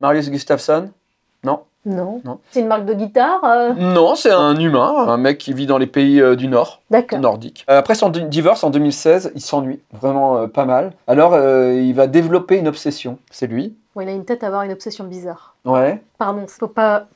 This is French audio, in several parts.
Marius Gustafsson? Non. Non. Non. C'est une marque de guitare Non, c'est un humain, un mec qui vit dans les pays du Nord. D'accord. Nordique. Après son divorce en 2016, il s'ennuie vraiment pas mal. Alors il va développer une obsession. C'est lui. Bon, il a une tête à avoir une obsession bizarre. Ouais. Pardon, faut pas.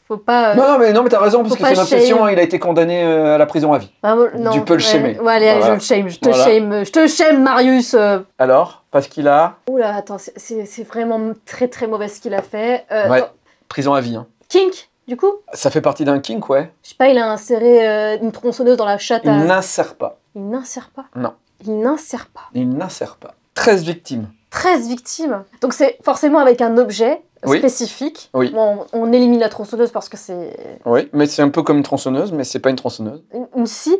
Non, mais t'as raison, parce que faut c'est pas une obsession, shame. il a été condamné à la prison à vie. Ah, non, Tu peux le shamer. Ouais, allez, Voilà. je le shame, je te Voilà. shame. Je te shame, Marius. Alors, parce qu'il a... Oula, attends, c'est vraiment très très mauvais ce qu'il a fait. Ouais, Attends, prison à vie. Hein. Kink, du coup? Ça fait partie d'un kink, ouais. Je sais pas, il a inséré une tronçonneuse dans la chatte Il à... n'insère pas. Il n'insère pas? Non. Il n'insère pas. Il n'insère pas. 13 victimes. 13 victimes. Donc c'est forcément avec un objet Oui. spécifique. Oui. Bon, on élimine la tronçonneuse parce que c'est... Oui, mais c'est un peu comme une tronçonneuse, mais c'est pas une tronçonneuse. Une scie?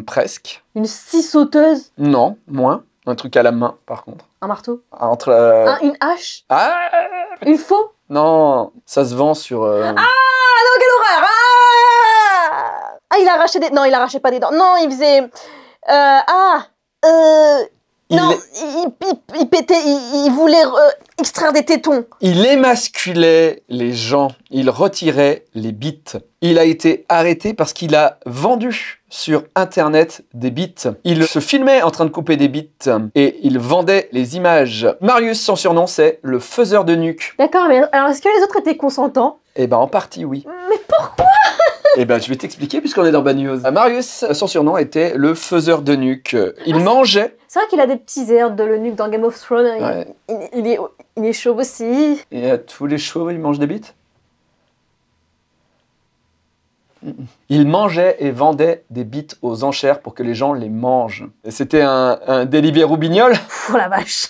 Presque. Une scie sauteuse? Non, moins. Un truc à la main, par contre. Un marteau? Entre Une hache? Ah Une faux? non, ça se vend sur... Ah non, quelle horreur! Ah, il arrachait des... Non, il arrachait pas des dents. Non, il faisait... Non, il pétait, il voulait extraire des tétons. Il émasculait les gens, il retirait les bites. Il a été arrêté parce qu'il a vendu sur Internet des bites. Il se filmait en train de couper des bites et il vendait les images. Marius, son surnom, c'est le faiseur de nuque. D'accord, mais alors est-ce que les autres étaient consentants? Eh ben, en partie, oui. Mais pourquoi? Eh ben, je vais t'expliquer puisqu'on est dans Bad News. Marius, son surnom était le faiseur de nuque. Il mangeait. C'est vrai qu'il a des petits airs de l'eunuque dans Game of Thrones. Ouais. Il est chauve aussi. Et à tous les chauves, ils mangent des bites. Il mangeait et vendait des bites aux enchères pour que les gens les mangent. C'était un Deliveroo Bignol. Oh la vache.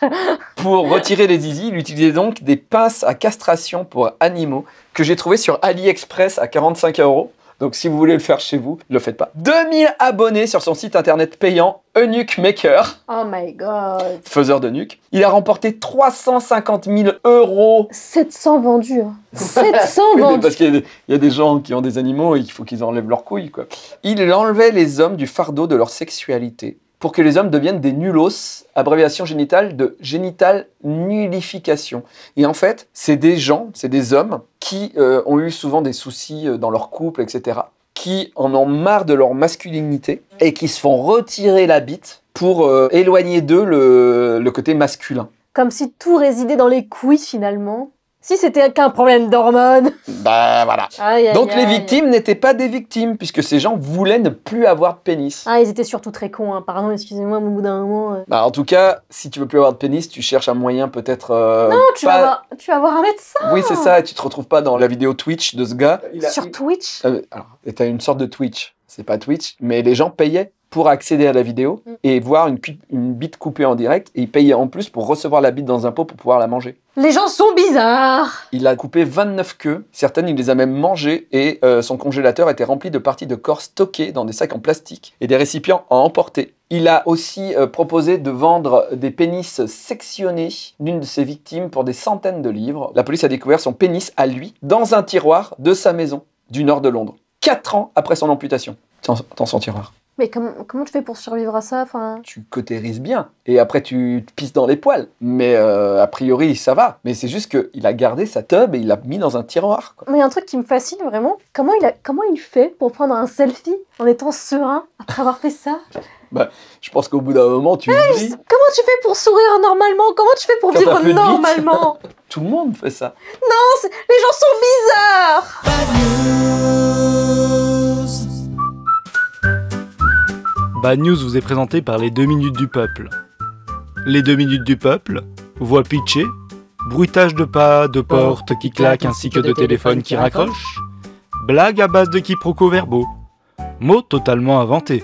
Pour retirer les zizi, il utilisait donc des pinces à castration pour animaux que j'ai trouvé sur AliExpress à 45 €. Donc si vous voulez le faire chez vous, ne le faites pas. 2000 abonnés sur son site internet payant Eunuch Maker, Oh my god. faiseur de nuque. Il a remporté 350 000 €. 700 vendus. Hein. 700 Oui, mais vendus. parce qu'il y a des gens qui ont des animaux et il faut qu'ils enlèvent leurs couilles, quoi. Il enlevait les hommes du fardeau de leur sexualité pour que les hommes deviennent des nullos, abréviation génitale de génital nullification. Et en fait, c'est des gens, c'est des hommes qui ont eu souvent des soucis dans leur couple, etc., qui en ont marre de leur masculinité et qui se font retirer la bite pour éloigner d'eux le côté masculin. Comme si tout résidait dans les couilles finalement. Si c'était qu'un problème d'hormones. Bah voilà. Aïe, aïe, Donc les aïe. victimes n'étaient pas des victimes, puisque ces gens voulaient ne plus avoir de pénis. Ah, ils étaient surtout très cons, hein. Pardon, excusez-moi, mais au bout d'un moment... Bah, en tout cas, si tu veux plus avoir de pénis, tu cherches un moyen peut-être... Non, tu vas voir un médecin. Oui, c'est ça, et tu te retrouves pas dans la vidéo Twitch de ce gars. Sur Twitch. Alors, t'as une sorte de Twitch, c'est pas Twitch, mais les gens payaient pour accéder à la vidéo et voir une bite coupée en direct, et ils payaient en plus pour recevoir la bite dans un pot pour pouvoir la manger. Les gens sont bizarres. Il a coupé 29 queues, certaines il les a même mangées, et son congélateur était rempli de parties de corps stockées dans des sacs en plastique et des récipients à emporter. Il a aussi proposé de vendre des pénis sectionnés d'une de ses victimes pour des centaines de livres. La police a découvert son pénis à lui dans un tiroir de sa maison du nord de Londres, 4 ans après son amputation. Dans son tiroir. Mais comment tu fais pour survivre à ça, enfin... Tu cautérises bien, et après tu te pisses dans les poils. Mais a priori, ça va. Mais c'est juste qu'il a gardé sa tub et il l'a mis dans un tiroir, quoi. Mais il y a un truc qui me fascine vraiment. Comment il fait pour prendre un selfie en étant serein après avoir fait ça? Bah, je pense qu'au bout d'un moment, tu oublies. Comment tu fais pour sourire normalement? Comment tu fais pour Quand vivre t'as plus de bite. normalement? Tout le monde fait ça. Non, les gens sont bizarres. Bad News vous est présenté par les 2 minutes du peuple. Les 2 minutes du peuple, voix pitchée, bruitage de pas, de portes qui claquent ainsi que de téléphones qui raccrochent, blagues à base de quiproquos verbaux, mots totalement inventés,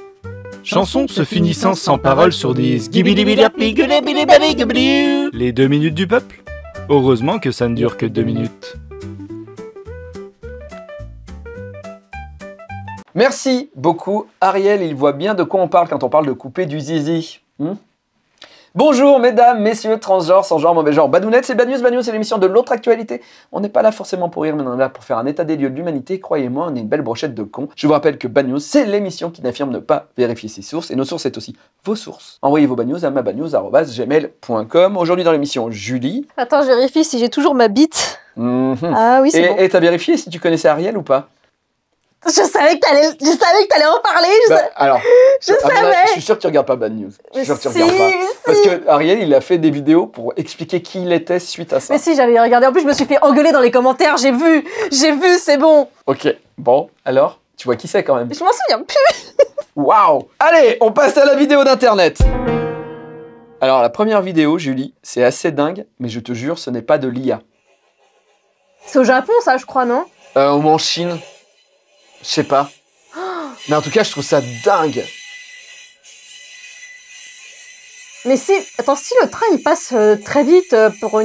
chansons se finissant sans paroles sur des skibidi-bidi-bidi-bidi-bidi-bidi-bidi. Les 2 minutes du peuple. Heureusement que ça ne dure que 2 minutes. Merci beaucoup, Ariel. Il voit bien de quoi on parle quand on parle de couper du zizi. Bonjour, mesdames, messieurs, transgenres, sans genre, mauvais genre. Badounettes, c'est Bad News. Bad News, c'est l'émission de l'autre actualité. On n'est pas là forcément pour rire, mais on est là pour faire un état des lieux de l'humanité. Croyez-moi, on est une belle brochette de cons. Je vous rappelle que Bad News, c'est l'émission qui n'affirme ne pas vérifier ses sources. Et nos sources, c'est aussi vos sources. Envoyez vos Bad News à mabadnews@gmail.com. Aujourd'hui dans l'émission, Julie. Attends, je vérifie si j'ai toujours ma bite. Mhm. Ah oui, c'est bon. Et t'as vérifié si tu connaissais Ariel ou pas? Je savais que t'allais en parler. Alors, Je à mon avis, savais. je suis sûr que tu regardes pas Bad News. Je suis sûr que tu Si, regardes pas. si. Parce que Ariel, il a fait des vidéos pour expliquer qui il était suite à ça. Mais si, j'avais regardé. En plus, je me suis fait engueuler dans les commentaires. J'ai vu, c'est bon. Ok, bon, alors, tu vois qui c'est quand même. Je m'en souviens plus. Waouh! Allez, on passe à la vidéo d'internet. Alors, la première vidéo, Julie, c'est assez dingue, mais je te jure, ce n'est pas de l'IA. C'est au Japon, ça, je crois, non? Ou en Chine. Je sais pas. Mais en tout cas, je trouve ça dingue. Mais si, attends, si le train il passe très vite pour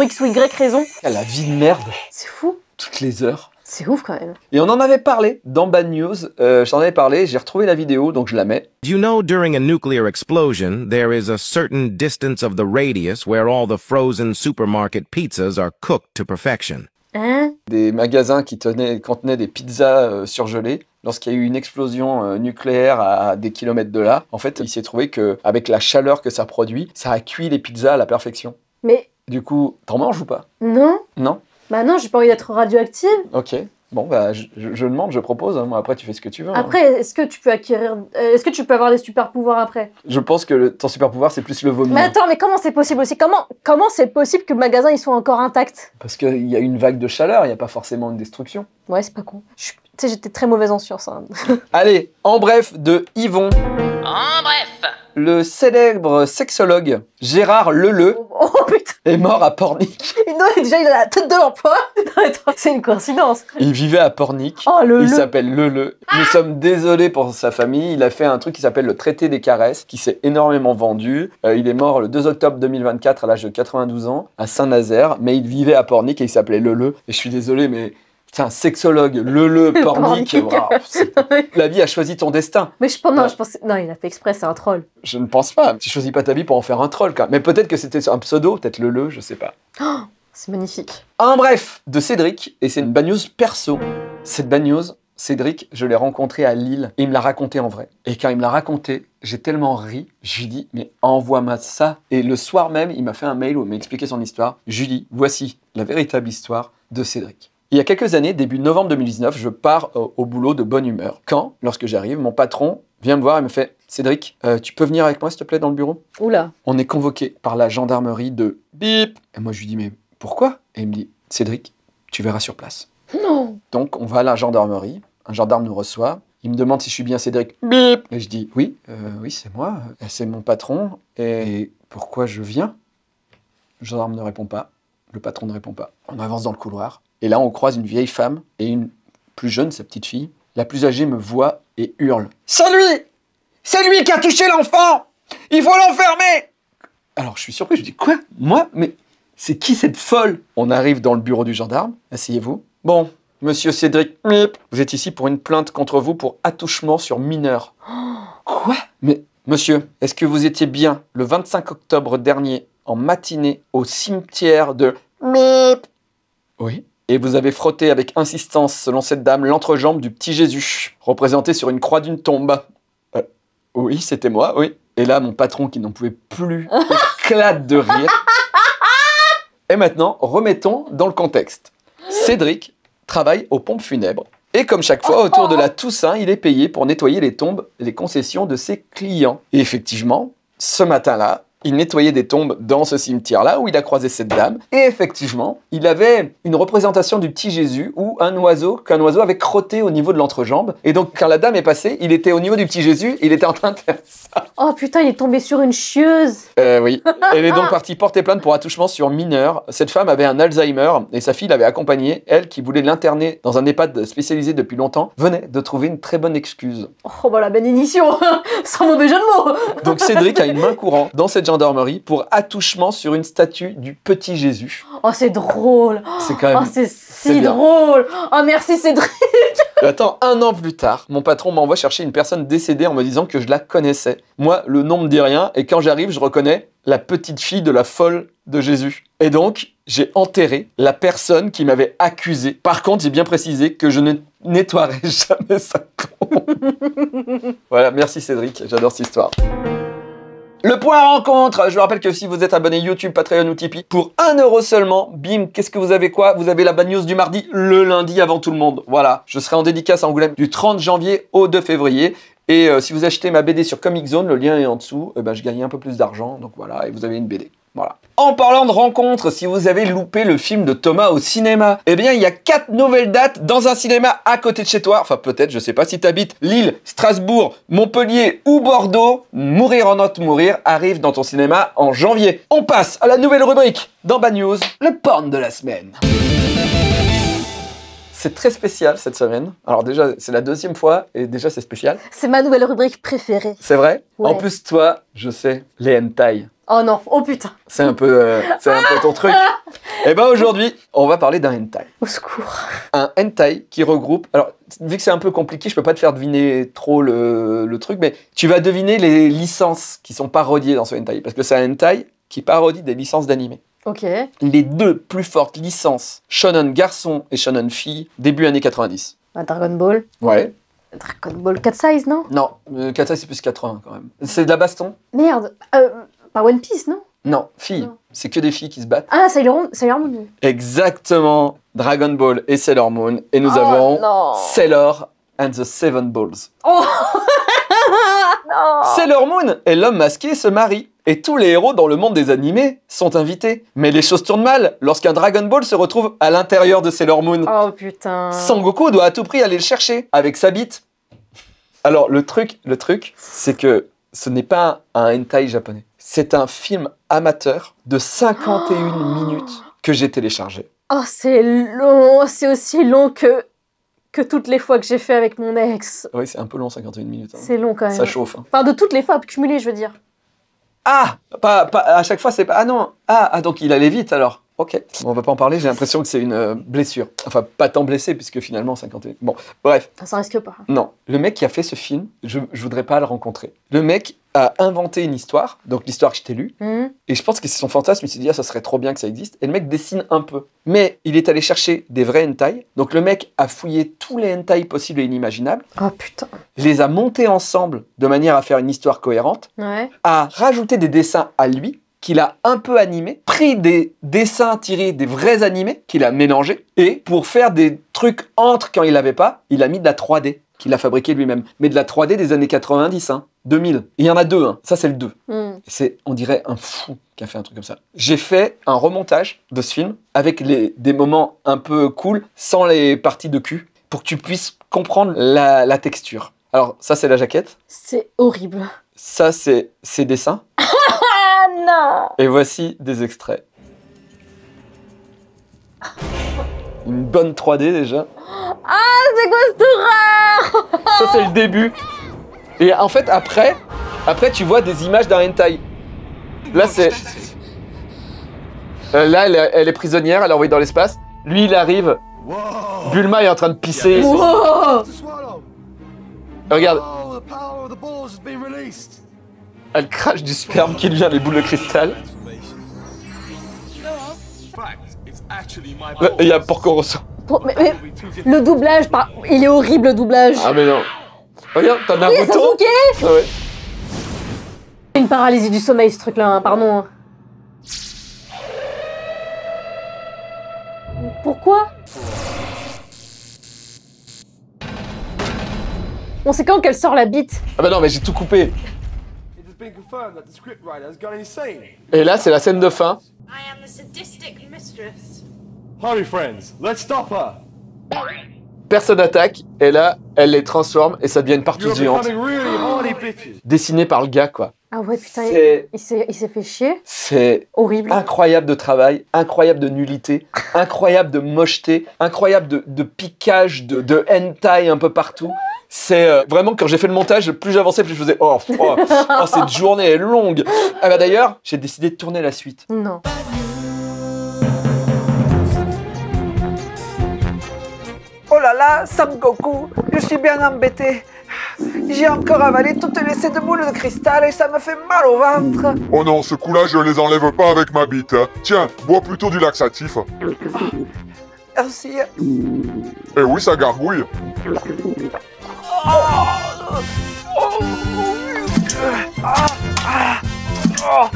X ou Y raison, La vie de merde, c'est fou. toutes les heures. C'est ouf quand même. Et on en avait parlé dans Bad News. J'en avais parlé, j'ai retrouvé la vidéo, donc je la mets. You know, during a nuclear explosion, there is a certain distance of the radius where all the frozen supermarket pizzas are cooked to perfection. Hein? Des magasins qui contenaient des pizzas surgelées. Lorsqu'il y a eu une explosion nucléaire à des kilomètres de là, en fait, il s'est trouvé qu'avec la chaleur que ça produit, ça a cuit les pizzas à la perfection. Mais Du coup, t'en manges ou pas? non. Non? Bah non, j'ai pas envie d'être radioactive. Ok. Bon, bah, je demande, je propose. Hein. Moi, après, tu fais ce que tu veux. Hein. Après, est-ce que tu peux est-ce que tu peux avoir des super pouvoirs après? Je pense que ton super pouvoir, c'est plus le vomi. Mais attends, mais comment c'est possible aussi? Comment c'est possible que le magasin il soit encore intact? Parce qu'il y a une vague de chaleur, il n'y a pas forcément une destruction. Ouais, c'est pas con. Tu sais, j'étais très mauvaise en sciences. Hein. Allez, en bref, de Yvon. En bref. Le célèbre sexologue Gérard Leleu Oh putain, est mort à Pornic. non, déjà il a la tête de l'emploi. Non, attends, c'est une coïncidence. Il vivait à Pornic. Oh le Il s'appelle Leleu. Nous sommes désolés pour sa famille. Il a fait un truc qui s'appelle le traité des caresses, qui s'est énormément vendu. Il est mort le 2 octobre 2024 à l'âge de 92 ans, à Saint-Nazaire. Mais il vivait à Pornic et il s'appelait Leleu. Et je suis désolé, mais tiens, sexologue, Leleu, Pornic. La vie a choisi ton destin. Mais je pense, non, il a fait exprès, c'est un troll. Je ne pense pas. Tu choisis pas ta vie pour en faire un troll, quand même. Mais peut-être que c'était un pseudo, peut-être Leleu, je sais pas. C'est magnifique. En bref, de Cédric, et c'est une bad news perso. Cette bad news, Cédric, je l'ai rencontré à Lille, et il me l'a raconté en vrai. Et quand il me l'a raconté, j'ai tellement ri, je lui ai dit, mais envoie-moi ça. Et le soir même, il m'a fait un mail où il m'a expliqué son histoire. Je lui ai dit, voici la véritable histoire de Cédric. Il y a quelques années, début novembre 2019, je pars au boulot de bonne humeur. Quand, lorsque j'arrive, mon patron vient me voir et me fait « Cédric, tu peux venir avec moi s'il te plaît dans le bureau ?» Oula. On est convoqué par la gendarmerie de bip. Et moi je lui dis « Mais pourquoi ?» Et il me dit « Cédric, tu verras sur place. » Non. Donc on va à la gendarmerie, un gendarme nous reçoit, il me demande si je suis bien Cédric. Bip. Et je dis « Oui, oui c'est moi, c'est mon patron. Et pourquoi je viens ?» Le gendarme ne répond pas, le patron ne répond pas. On avance dans le couloir. Et là, on croise une vieille femme et une plus jeune, sa petite fille. La plus âgée me voit et hurle. « C'est lui! C'est lui qui a touché l'enfant! Il faut l'enfermer !» Alors, je suis surpris, je dis « Quoi? Moi? Mais c'est qui cette folle ?» On arrive dans le bureau du gendarme. Asseyez-vous. « Bon, monsieur Cédric, vous êtes ici pour une plainte contre vous pour attouchement sur mineur. » Quoi? Mais, monsieur, est-ce que vous étiez bien le 25 octobre dernier en matinée au cimetière de... Oui. Et vous avez frotté avec insistance, selon cette dame, l'entrejambe du petit Jésus, représenté sur une croix d'une tombe. Oui, c'était moi, oui. Et là, mon patron, qui n'en pouvait plus, éclate de rire. Et maintenant, remettons dans le contexte. Cédric travaille aux pompes funèbres. Et comme chaque fois, autour de la Toussaint, il est payé pour nettoyer les tombes, les concessions de ses clients. Et effectivement, ce matin-là, il nettoyait des tombes dans ce cimetière-là où il a croisé cette dame. Et effectivement, il avait une représentation du petit Jésus où qu'un oiseau avait crotté au niveau de l'entrejambe. Et donc, quand la dame est passée, il était au niveau du petit Jésus, il était en train de faire ça. Oh putain, il est tombé sur une chieuse. Oui. Elle est donc partie porter plainte pour attouchement sur mineur. Cette femme avait un Alzheimer et sa fille l'avait accompagnée. Elle, qui voulait l'interner dans un EHPAD spécialisé depuis longtemps, venait de trouver une très bonne excuse. Oh bah la bénédiction, sans mauvais jeu de mots. Donc Cédric a une main courante dans cette gendarmerie pour attouchement sur une statue du petit Jésus. Oh c'est drôle. C'est quand même... Oh c'est c'est si bien. drôle. Oh merci Cédric. Attends, 1 an plus tard, mon patron m'envoie chercher une personne décédée en me disant que je la connaissais. Moi, le nom me dit rien, et quand j'arrive, je reconnais la petite fille de la folle de Jésus. Et donc, j'ai enterré la personne qui m'avait accusé. Par contre, j'ai bien précisé que je ne nettoierai jamais sa tombe. Voilà, merci Cédric, j'adore cette histoire. Le point rencontre. Je vous rappelle que si vous êtes abonné YouTube, Patreon ou Tipeee, pour 1 € seulement, bim, qu'est-ce que vous avez quoi? Vous avez la bad news du mardi, le lundi avant tout le monde. Voilà, je serai en dédicace à Angoulême du 30 janvier au 2 février. Et si vous achetez ma BD sur Comic Zone, le lien est en dessous, je gagne un peu plus d'argent. Donc voilà, et vous avez une BD. Voilà. En parlant de rencontres, si vous avez loupé le film de Thomas au cinéma, eh bien, il y a 4 nouvelles dates dans un cinéma à côté de chez toi. Enfin, peut-être, je sais pas si tu habites Lille, Strasbourg, Montpellier ou Bordeaux. Mourir en note mourir arrive dans ton cinéma en janvier. On passe à la nouvelle rubrique dans Bad News, le porn de la semaine. C'est très spécial cette semaine. Alors déjà, c'est la 2e fois et déjà c'est spécial. C'est ma nouvelle rubrique préférée. C'est vrai? Ouais. En plus, toi, je sais, les hentai. Oh non, oh putain. C'est un peu ton truc. Et ben aujourd'hui, on va parler d'un hentai. Au secours. Un hentai qui regroupe... Alors, vu que c'est un peu compliqué, je peux pas te faire deviner trop le truc, mais tu vas deviner les licences qui sont parodiées dans ce hentai. Parce que c'est un hentai qui parodie des licences d'animé. Ok. Les 2 plus fortes licences, shonen garçon et shonen fille, début années 90. Bah, Dragon Ball. Ouais. Dragon Ball 4 size, non? Non, 4 c'est plus 80 quand même. C'est de la baston? Merde. Pas One Piece, non? Non, filles. Non. C'est que des filles qui se battent. Ah, Sailor Moon. Exactement. Dragon Ball et Sailor Moon. Et nous Oh, avons non. Sailor and the Seven Balls. Oh non. Sailor Moon et l'homme masqué se marient. Et tous les héros dans le monde des animés sont invités. Mais les choses tournent mal lorsqu'un Dragon Ball se retrouve à l'intérieur de Sailor Moon. Oh putain. Sangoku doit à tout prix aller le chercher avec sa bite. Alors le truc, c'est que ce n'est pas un hentai japonais. C'est un film amateur de 51 minutes que j'ai téléchargé. Oh, c'est long. C'est aussi long que toutes les fois que j'ai fait avec mon ex. Oui, c'est un peu long, 51 minutes. Hein. C'est long quand même. Ça chauffe. Hein. Enfin, de toutes les fois cumulées, je veux dire. Ah, pas à chaque fois, c'est pas... Ah non, donc il allait vite alors. Ok, bon, on va pas en parler, j'ai l'impression que c'est une blessure. Enfin, pas tant blessé, puisque finalement, 51... Bon, bref. Ça risque pas. Non, le mec qui a fait ce film, je voudrais pas le rencontrer. Le mec a inventé une histoire, donc l'histoire que je t'ai lue, et je pense que c'est son fantasme, il s'est dit, ah, ça serait trop bien que ça existe, et le mec dessine un peu. Mais il est allé chercher des vrais hentai, donc le mec a fouillé tous les hentai possibles et inimaginables, Oh putain. les a montés ensemble de manière à faire une histoire cohérente, Ouais. a rajouté des dessins à lui, qu'il a un peu animé, pris des dessins tirés des vrais animés, qu'il a mélangés, et pour faire des trucs entre quand il l'avait pas, il a mis de la 3D, qu'il a fabriqué lui-même. Mais de la 3D des années 90, hein, 2000. Il y en a 2, hein. Ça c'est le 2. C'est, on dirait, un fou qui a fait un truc comme ça. J'ai fait un remontage de ce film, avec des moments un peu cool, sans les parties de cul, pour que tu puisses comprendre la texture. Alors, ça c'est la jaquette, C'est horrible. ça c'est ses dessins, Ah non. et voici des extraits. Une bonne 3D déjà. C'est quoi cette horreur? Ça c'est le début. Et en fait après tu vois des images d'un hentai. Là c'est... Là elle est prisonnière, elle est envoyée dans l'espace. Lui il arrive. Bulma est en train de pisser. Wow. Regarde. Elle crache du sperme qui devient des boules de cristal. Là, il y a Porco Rosso. Mais le doublage, il est horrible le doublage. Ah mais non. Regarde, t'as Oui, Naruto. Sasuke. Ah ouais. C'est une paralysie du sommeil ce truc-là, hein, pardon. Pourquoi? On sait quand qu'elle sort la bite. Ah bah non mais j'ai tout coupé. Et là c'est la scène de fin. I am the sadistic mistress. Hurry, friends, let's stop her. Personne attaque, et là, elle les transforme, et ça devient une partie You're géante. becoming really horny bitches. Dessinée par le gars, quoi. Ah ouais, putain, C'est- il s'est fait chier. C'est Horrible. incroyable de travail, incroyable de nullité, incroyable de mocheté, incroyable de piquage, de hentai un peu partout. C'est vraiment, quand j'ai fait le montage, plus j'avançais, plus je faisais oh, cette journée est longue. Ah bah d'ailleurs, j'ai décidé de tourner la suite. Non. Oh là là, Sam Goku, je suis bien embêté. J'ai encore avalé toutes les 7 boules de cristal et ça me fait mal au ventre. Oh non, ce coup-là, je les enlève pas avec ma bite. Tiens, bois plutôt du laxatif. Merci. Eh oui, ça gargouille. Oh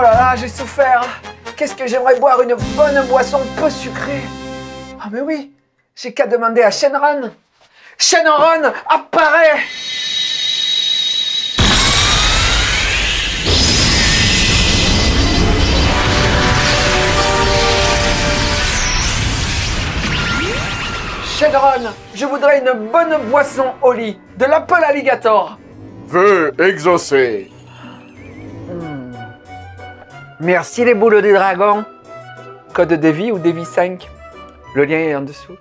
là là, j'ai souffert. Qu'est-ce que j'aimerais boire une bonne boisson peu sucrée. Ah mais oui, j'ai qu'à demander à Shenron. Shenron, apparaît! Shenron, je voudrais une bonne boisson au lit, de l'Apple Alligator. Vœu exaucé. Merci les boules du dragon. Code Devi ou Devi 5. Le lien est en dessous.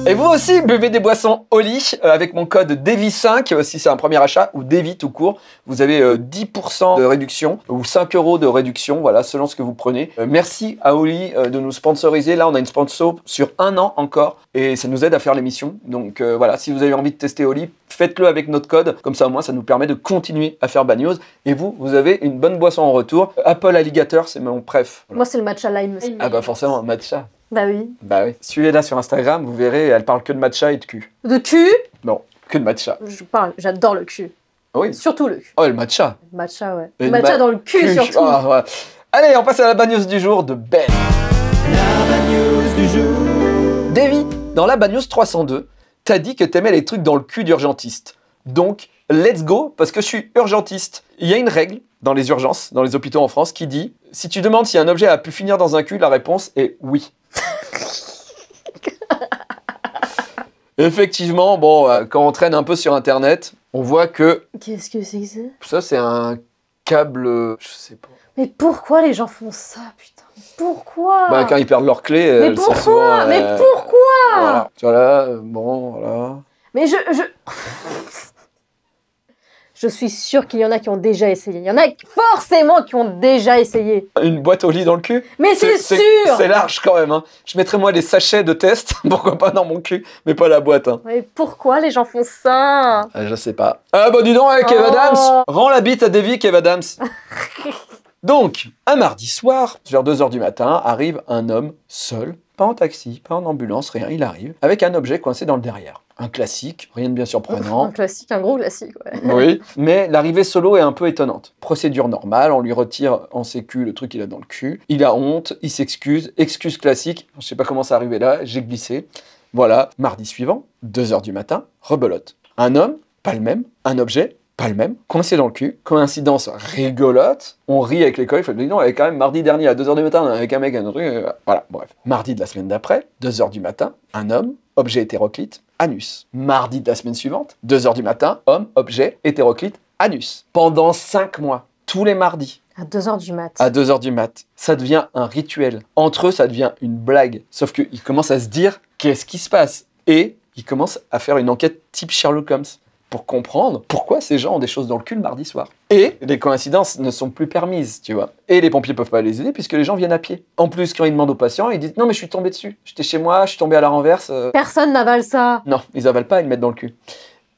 Et vous aussi, buvez des boissons au lit avec mon code DEVI5 si c'est un premier achat ou DEVI tout court. Vous avez 10% de réduction ou 5 € de réduction, voilà, selon ce que vous prenez. Merci à Oli de nous sponsoriser. Là, on a une sponsor sur 1 an encore et ça nous aide à faire l'émission. Donc voilà, si vous avez envie de tester Oli, faites-le avec notre code. Comme ça, au moins, ça nous permet de continuer à faire Bad News. Et vous avez une bonne boisson en retour. Apple Alligator, c'est mon préf. Moi, c'est le matcha lime. Ah bah forcément, matcha. Bah oui. Bah oui. Suivez-la sur Instagram, vous verrez, elle parle que de matcha et de cul. De cul? Non, que de matcha. J'adore le cul. Oui. Surtout le cul. Oh, le matcha. Le matcha, ouais. Et Le matcha dans le cul, surtout. Ah, ouais. Allez, on passe à la Bad News du jour de Ben. La Bad News du jour. Davy, dans la Bad News 302, t'as dit que t'aimais les trucs dans le cul d'urgentiste. Donc, let's go, parce que je suis urgentiste. Il y a une règle dans les urgences, dans les hôpitaux en France, qui dit « Si tu demandes si un objet a pu finir dans un cul, la réponse est oui. » Effectivement, bon, quand on traîne un peu sur Internet, on voit que Qu'est-ce que c'est que ça? ça, c'est un câble, je sais pas. Mais pourquoi les gens font ça, putain? Pourquoi? Bah, quand ils perdent leurs clés, Mais elles sont pourquoi? souvent, Mais pourquoi? voilà. Tu vois là, bon, voilà. Mais je suis sûre qu'il y en a qui ont déjà essayé. Il y en a forcément qui ont déjà essayé. Une boîte au lit dans le cul? Mais c'est sûr! C'est large quand même, hein. Je mettrais moi des sachets de test, pourquoi pas dans mon cul, mais pas la boîte, hein. Mais pourquoi les gens font ça? Je sais pas. Ah bah dis donc, Kev Adams, rends la bite à Davy, Kev Adams. Donc, un mardi soir, vers 2 h du matin, arrive un homme seul, pas en taxi, pas en ambulance, rien, il arrive, avec un objet coincé dans le derrière. Un classique, rien de bien surprenant. Un classique, un gros classique, ouais. Oui, mais l'arrivée solo est un peu étonnante. Procédure normale, on lui retire en sécu le truc qu'il a dans le cul. Il a honte, il s'excuse, excuse classique. Je sais pas comment ça arrivé là, j'ai glissé. Voilà, mardi suivant, 2 h du matin, rebelote. Un homme, pas le même, un objet, pas le même, coincé dans le cul, coïncidence rigolote, on rit avec l'école, il fait non, quand même mardi dernier à 2 h du matin, avec un mec, un truc, voilà, bref. Mardi de la semaine d'après, 2 h du matin, un homme, objet hétéroclite, anus. Mardi de la semaine suivante, 2 h du matin, homme, objet, hétéroclite, anus. Pendant 5 mois, tous les mardis. À 2 h du mat. À 2 h du mat. Ça devient un rituel. Entre eux, ça devient une blague. Sauf qu'ils commencent à se dire, qu'est-ce qui se passe? Et ils commencent à faire une enquête type Sherlock Holmes pour comprendre pourquoi ces gens ont des choses dans le cul le mardi soir. Et les coïncidences ne sont plus permises, tu vois. Et les pompiers peuvent pas les aider puisque les gens viennent à pied. En plus, quand ils demandent aux patients, ils disent « Non, mais je suis tombé dessus. J'étais chez moi, je suis tombé à la renverse. Personne n'avale ça. Non, ils avalent pas, ils le mettent dans le cul.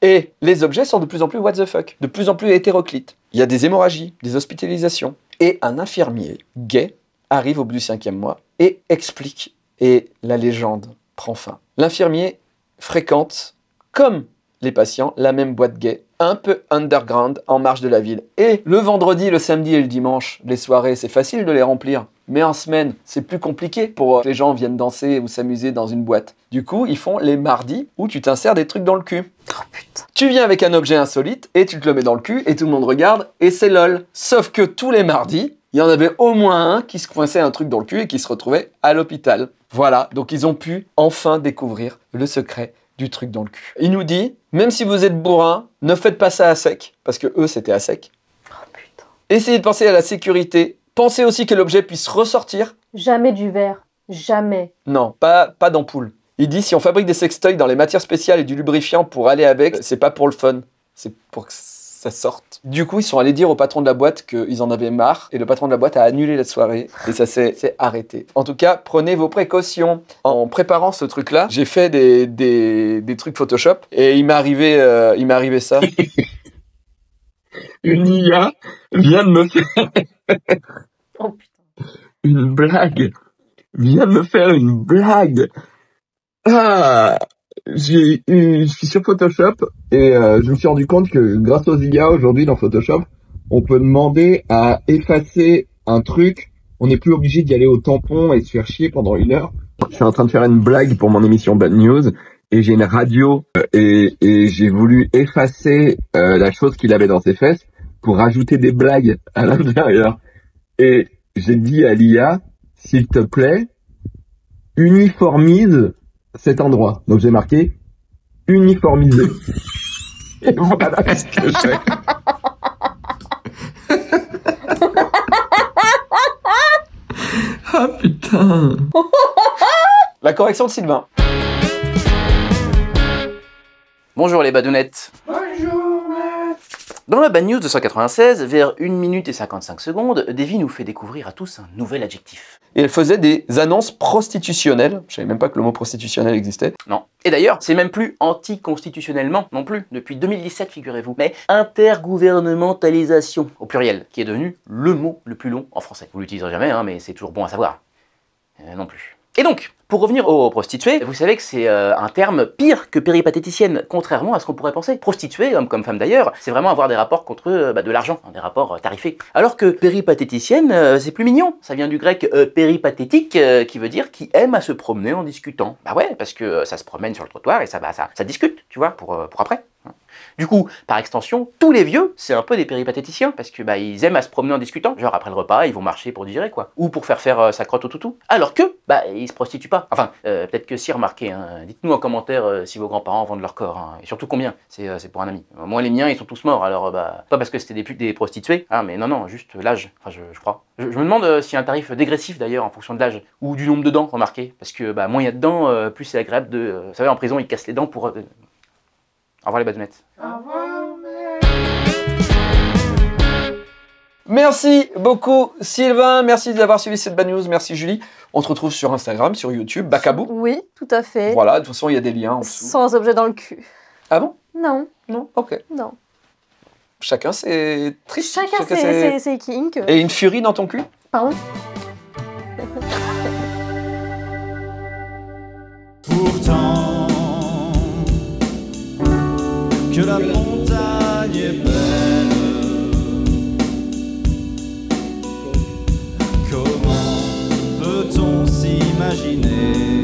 Et les objets sont de plus en plus what the fuck, de plus en plus hétéroclites. Il y a des hémorragies, des hospitalisations. Et un infirmier gay arrive au bout du 5e mois et explique. Et la légende prend fin. L'infirmier fréquente, comme les patients, la même boîte gay, un peu underground, en marge de la ville. Et le vendredi, le samedi et le dimanche, les soirées, c'est facile de les remplir. Mais en semaine, c'est plus compliqué pour que les gens viennent danser ou s'amuser dans une boîte. Du coup, ils font les mardis où tu t'insères des trucs dans le cul. Oh putain. Tu viens avec un objet insolite et tu te le mets dans le cul et tout le monde regarde et c'est lol. Sauf que tous les mardis, il y en avait au moins un qui se coinçait un truc dans le cul et qui se retrouvait à l'hôpital. Voilà, donc ils ont pu enfin découvrir le secret du truc dans le cul. Il nous dit, même si vous êtes bourrin, ne faites pas ça à sec, parce que eux c'était à sec. Oh putain. Essayez de penser à la sécurité. Pensez aussi que l'objet puisse ressortir. Jamais du verre. Jamais. Non, pas d'ampoule. Il dit, si on fabrique des sextoys dans les matières spéciales et du lubrifiant pour aller avec, c'est pas pour le fun, c'est pour que ça sorte. Du coup, ils sont allés dire au patron de la boîte qu'ils en avaient marre, et le patron de la boîte a annulé la soirée, et ça s'est arrêté. En tout cas, prenez vos précautions. En préparant ce truc-là, j'ai fait des trucs Photoshop, et il m'est arrivé ça. Une IA vient de me faire Oh putain. une blague. Vient de me faire une blague. Ah, je suis sur Photoshop et je me suis rendu compte que grâce aux IA aujourd'hui dans Photoshop, on peut demander à effacer un truc. On n'est plus obligé d'y aller au tampon et se faire chier pendant 1 heure. Je suis en train de faire une blague pour mon émission Bad News et j'ai une radio et j'ai voulu effacer la chose qu'il avait dans ses fesses pour rajouter des blagues à l'intérieur. Et j'ai dit à l'IA, s'il te plaît, uniformise cet endroit. Donc j'ai marqué uniformiser. Et voilà ce que j'ai. Ah putain. La correction de Sylvain. Bonjour les badounettes. Dans la Bad News 296, vers 1 minute et 55 secondes, Davy nous fait découvrir à tous un nouvel adjectif. Et elle faisait des annonces prostitutionnelles. Je savais même pas que le mot prostitutionnel existait. Non. Et d'ailleurs, c'est même plus anticonstitutionnellement non plus, depuis 2017 figurez-vous, mais intergouvernementalisation, au pluriel, qui est devenu le mot le plus long en français. Vous l'utiliserez jamais, hein, mais c'est toujours bon à savoir. Non plus. Et donc, pour revenir aux prostituées, vous savez que c'est un terme pire que péripatéticienne, contrairement à ce qu'on pourrait penser. Prostituée, homme comme femme d'ailleurs, c'est vraiment avoir des rapports contre de l'argent, des rapports tarifés. Alors que péripatéticienne, c'est plus mignon. Ça vient du grec péripathétique, qui veut dire qui aime à se promener en discutant. Bah ouais, parce que ça se promène sur le trottoir et ça discute, tu vois, pour après. Du coup, par extension, tous les vieux, c'est un peu des péripatéticiens, parce que ils aiment à se promener en discutant, genre après le repas, ils vont marcher pour digérer quoi, ou pour faire sa crotte au toutou, alors que, ils se prostituent pas. Enfin, peut-être que si, remarquez, hein. Dites-nous en commentaire si vos grands-parents vendent leur corps, hein. Et surtout combien, c'est pour un ami. Moi les miens, ils sont tous morts, alors pas parce que c'était des prostituées, hein, mais non, juste l'âge, enfin je crois. Je me demande s'il y a un tarif dégressif d'ailleurs en fonction de l'âge, ou du nombre de dents, remarquez, parce que moins il y a de dents, plus c'est agréable de... Vous savez, en prison, ils cassent les dents pour... Au revoir les badounettes. Au revoir, Merci beaucoup Sylvain, merci d'avoir suivi cette Bad News, merci Julie. On se retrouve sur Instagram, sur YouTube, Bacabou. Oui, tout à fait. Voilà, de toute façon il y a des liens en dessous. Sans objet dans le cul. Ah bon? Non. Non? Ok. Non. Chacun c'est triste. Chacun c'est kink. Et une furie dans ton cul? Pardon? Pourtant que la montagne est belle, comment peut-on s'imaginer